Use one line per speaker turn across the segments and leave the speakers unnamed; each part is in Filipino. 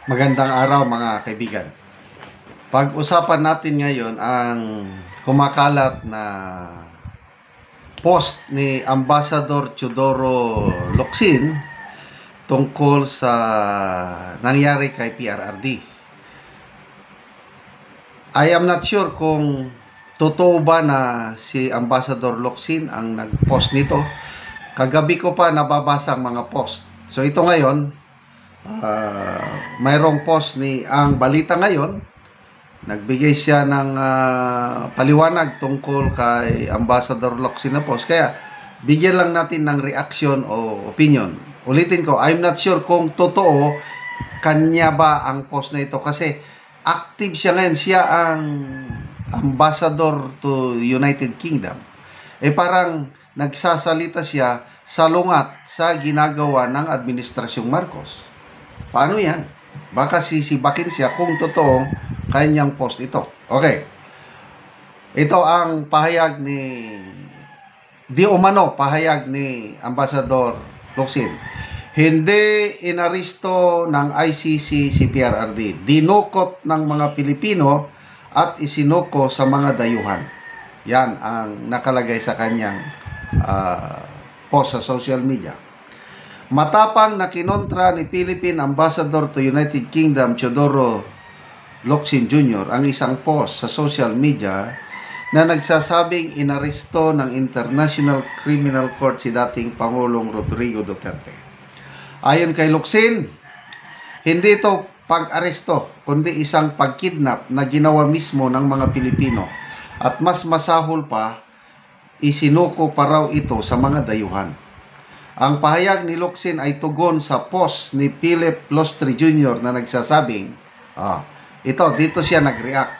Magandang araw mga kaibigan. Pag-usapan natin ngayon ang kumakalat na post ni Ambassador Teodoro Locsin tungkol sa nangyari kay PRRD. I am not sure kung totoo ba na si Ambassador Locsin ang nag-post nito. Kagabi ko pa nababasa ang mga post. So ito ngayon, mayroong post ni ang balita ngayon, nagbigay siya ng paliwanag tungkol kay Ambassador Locsin na post, kaya bigyan lang natin ng reaction o opinion. Ulitin ko, I'm not sure kung totoo kanya ba ang post na ito, kasi active siya ngayon, siya ang ambassador to United Kingdom. Parang nagsasalita siya salungat sa ginagawa ng Administrasyong Marcos. Paano yan? Baka sisibakin siya kung totoong kanyang post ito. Okay. Ito ang pahayag pahayag ni Ambassador Locsin. Hindi inaristo ng ICC si PRRD. Dinukot ng mga Pilipino at isinuko sa mga dayuhan. Yan ang nakalagay sa kanyang post sa social media. Matapang na kinontra ni Philippine Ambassador to United Kingdom Teodoro Locsin Jr. ang isang post sa social media na nagsasabing inaresto ng International Criminal Court si dating Pangulong Rodrigo Duterte. Ayon kay Locsin, hindi ito pag-aresto kundi isang pagkidnap na ginawa mismo ng mga Pilipino, at mas masahol pa, isinuko pa raw ito sa mga dayuhan. Ang pahayag ni Locsin ay tugon sa post ni Philip Lostre Jr. na nagsasabing, dito siya nag-react.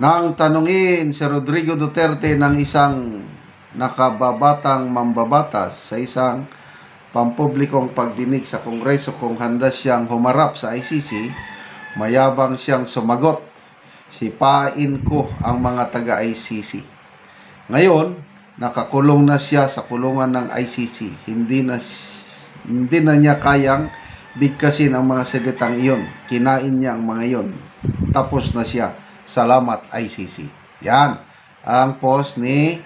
Nang tanungin si Rodrigo Duterte ng isang nakababatang mambabatas sa isang pampublikong pagdinig sa Kongreso kung handa siyang humarap sa ICC, mayabang siyang sumagot, sipain ko ang mga taga-ICC. Ngayon, nakakulong na siya sa kulungan ng ICC. Hindi na niya kayang bigkasin ang mga salitang iyon. Kinain niya ang mga iyon. Tapos na siya. Salamat ICC. Yan ang post ni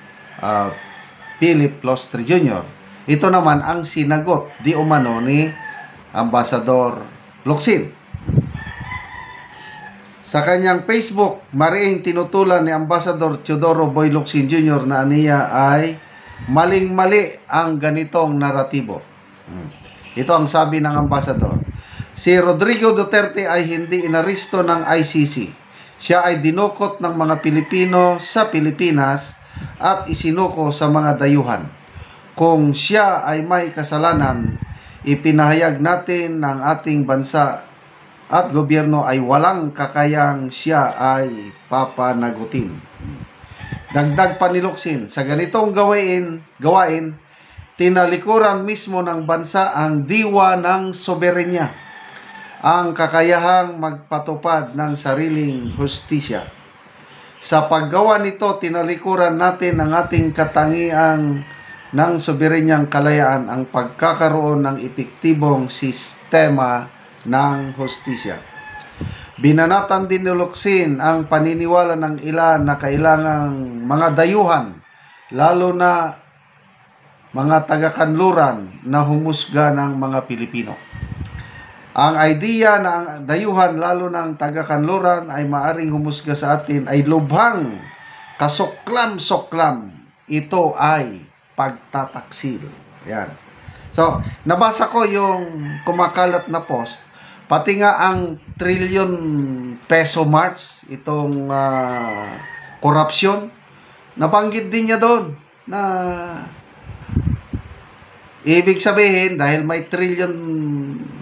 Philip Lostre Jr. Ito naman ang sinagot di umano ni Ambassador Locsin. Sa kanyang Facebook, mariing tinutulan ni Ambassador Teodoro Boy Locsin Jr. na aniya ay maling-mali ang ganitong naratibo. Ito ang sabi ng Ambassador. Si Rodrigo Duterte ay hindi inaristo ng ICC. Siya ay dinukot ng mga Pilipino sa Pilipinas at isinuko sa mga dayuhan. Kung siya ay may kasalanan, ipinahayag natin ng ating bansa at gobyerno ay walang kakayang siya ay papanagutin. Dagdag pa ni Locsin, sa ganitong gawain, tinalikuran mismo ng bansa ang diwa ng soberenya, ang kakayahang magpatupad ng sariling hustisya. Sa paggawa nito, tinalikuran natin ang ating katangiang ng soberenyang kalayaan, ang pagkakaroon ng epektibong sistema ng hustisya. Binanatan din ni Locsin ang paniniwala ng ilan na kailangang mga dayuhan, lalo na mga taga-kanluran, na humusga ng mga Pilipino. Ang idea na ang dayuhan, lalo ng taga-kanluran, ay maaring humusga sa atin ay lubhang kasoklam-soklam. Ito ay pagtataksil. Yan. So, nabasa ko yung kumakalat na post. Pati nga ang trillion peso march, itong korupsyon, nabanggit din niya doon na ibig sabihin, dahil may trillion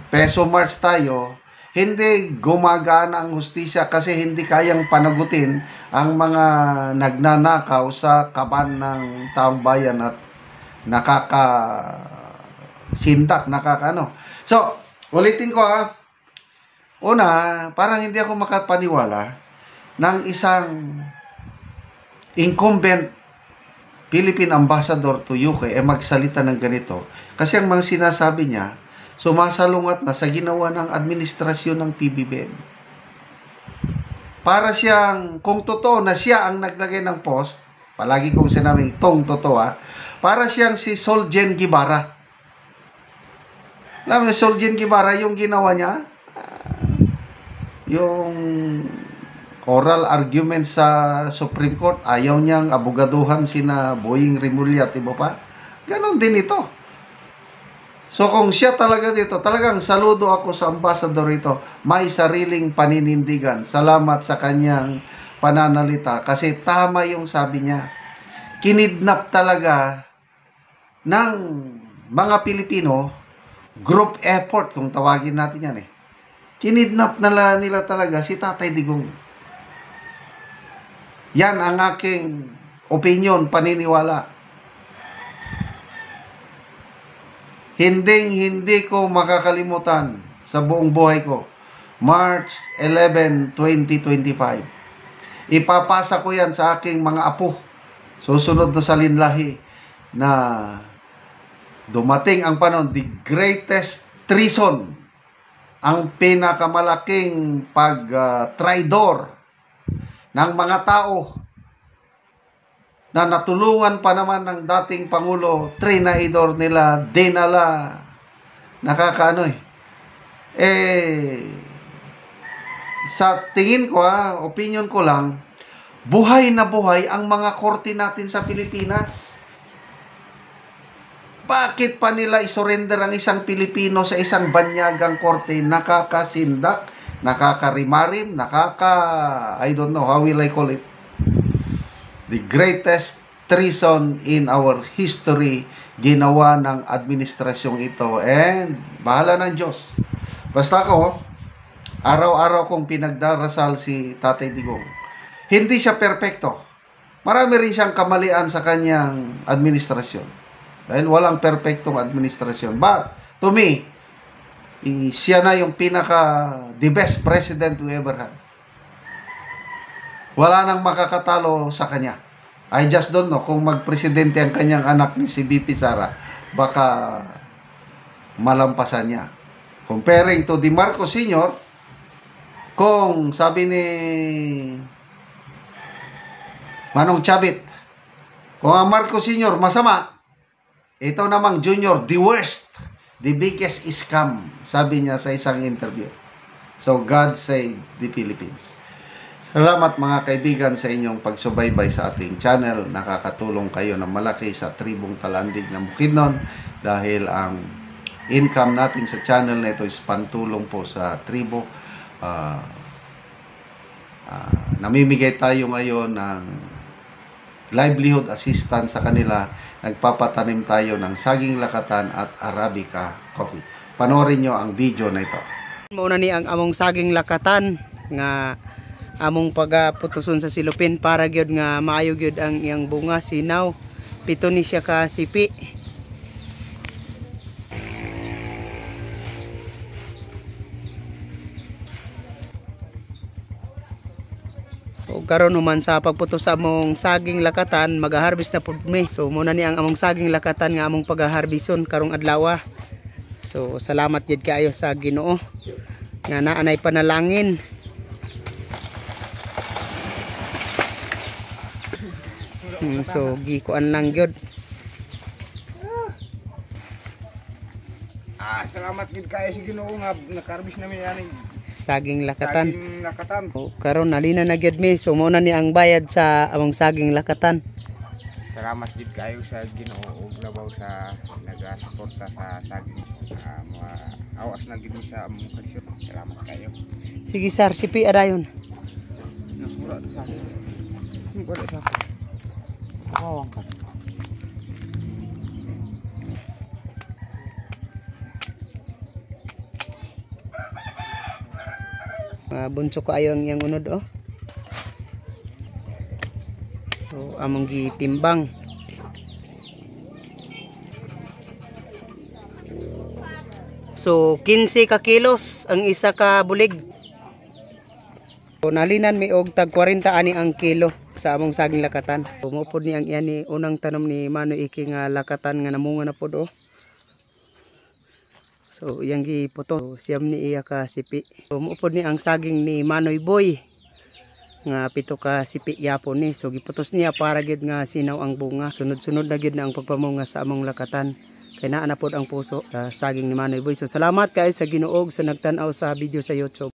peso march tayo, hindi gumagana ang hustisya kasi hindi kayang panagutin ang mga nagnanakaw sa kaban ng taong bayan at nakakasindak, So, ulitin ko Una, parang hindi ako makapaniwala ng isang incumbent Philippine Ambassador to UK magsalita ng ganito. Kasi ang mga sinasabi niya, sumasalungat na sa ginawa ng administrasyon ng PBBM. Para siyang, kung totoo na siya ang naglagay ng post, palagi kong sinabing totoo para siyang si Soljen Guevara. Alam mo, Soljen Guevara, yung ginawa niya, yung oral argument sa Supreme Court, ayaw niyang abogaduhan sina Boying Rimulya at iba pa. Ganon din ito. So kung siya talaga dito, talagang saludo ako sa ambassador ito. May sariling paninindigan. Salamat sa kanyang pananalita. Kasi tama yung sabi niya. Kinidnap talaga ng mga Pilipino, group effort kung tawagin natin yan Kinidnap nila talaga si Tatay Digong. Yan ang aking opinion, paniniwala. Hindi ko makakalimutan sa buong buhay ko. March 11, 2025. Ipapasa ko yan sa aking mga apo. Susunod na sa linlahi na dumating ang panahon, the greatest treason, ang pinakamalaking pag-traidor ng mga tao na natulungan pa naman ng dating Pangulo, trinaidor nila, dinala, sa tingin ko, opinion ko lang, buhay na buhay ang mga korte natin sa Pilipinas. Bakit pa nila isurrender ang isang Pilipino sa isang banyagang korte? Nakakasindak, nakakarimarim, I don't know, how will I call it? The greatest treason in our history ginawa ng administrasyong ito. And bahala ng Diyos. Basta ako, araw-araw kong pinagdarasal si Tatay Digong. Hindi siya perpekto. Marami rin siyang kamalian sa kanyang administrasyon. Dahil walang perpektong administrasyon. But, to me, siya na yung the best president we ever had. Wala nang makakatalo sa kanya. I just don't know kung magpresidente ang kanyang anak ni si BP Sara, baka malampasan niya. Comparing to the Marcos Sr., kung sabi ni Manong Chavit, kung ang Marcos Sr. masama, ito namang Junior, the worst, the biggest scam, sabi niya sa isang interview. So, God save the Philippines. Salamat mga kaibigan sa inyong pagsubaybay sa ating channel. Nakakatulong kayo ng malaki sa tribong Talandig ng Bukidnon dahil ang income natin sa channel na ito is pantulong po sa tribo. Namimigay tayo ngayon ng livelihood assistance sa kanila. Nagpapatanim tayo ng saging lakatan at Arabica coffee. Panoorin nyo ang video na ito.
Muna ni ang among saging lakatan nga among pagaputuson sa silupin para gyud nga maayo gyud ang iyang bunga sinaw. Pito ni siya ka sipi. So karon human sa pagputos sa among saging lakatan, mag-harvest na pud mi. So muna ni ang among saging lakatan nga among pag-harveston karong adlaw. So salamat jud kaayo sa Ginoo nga naanay panalangin. So gikuan lang gyud.
Salamat gid kaayo sa Ginoo nga naka-harvest namin ani
Saging lakatan.
saging lakatan.
O, karon nalina na gyud mi. So muna ni ang bayad sa among saging lakatan.
Salamat gid kaayo sa Ginoo ug labaw sa nagasuporta sa saging. Mga awas na gid mi sa among kalisyon. Salamat kaayo.
Sige sir, sipi adayon.
Nakura sa akin. Wala sa akin. Awang ka.
Bunso ko ayo ang iyang unod So among gitimbang. So 15 ka kilos ang isa ka bulig. So nalinan mi og tag 40 ani ang kilo sa among saging lakatan. Umupod ni ang iyan ni unang tanom ni Mano Iki nga lakatan nga namunga na pod So iyang giputos. So, siyam ni iya ka sipi. So muupod ni ang saging ni Manoy Boy nga 7 ka sipi yapon ni. So giputos niya para gid nga sinaw ang bunga. Sunod-sunod na gid na ang pagpamunga sa among lakatan. Kay naa na pod ang puso sa saging ni Manoy Boy. So salamat kay sa Ginoo sa nagtan-aw sa video sa YouTube.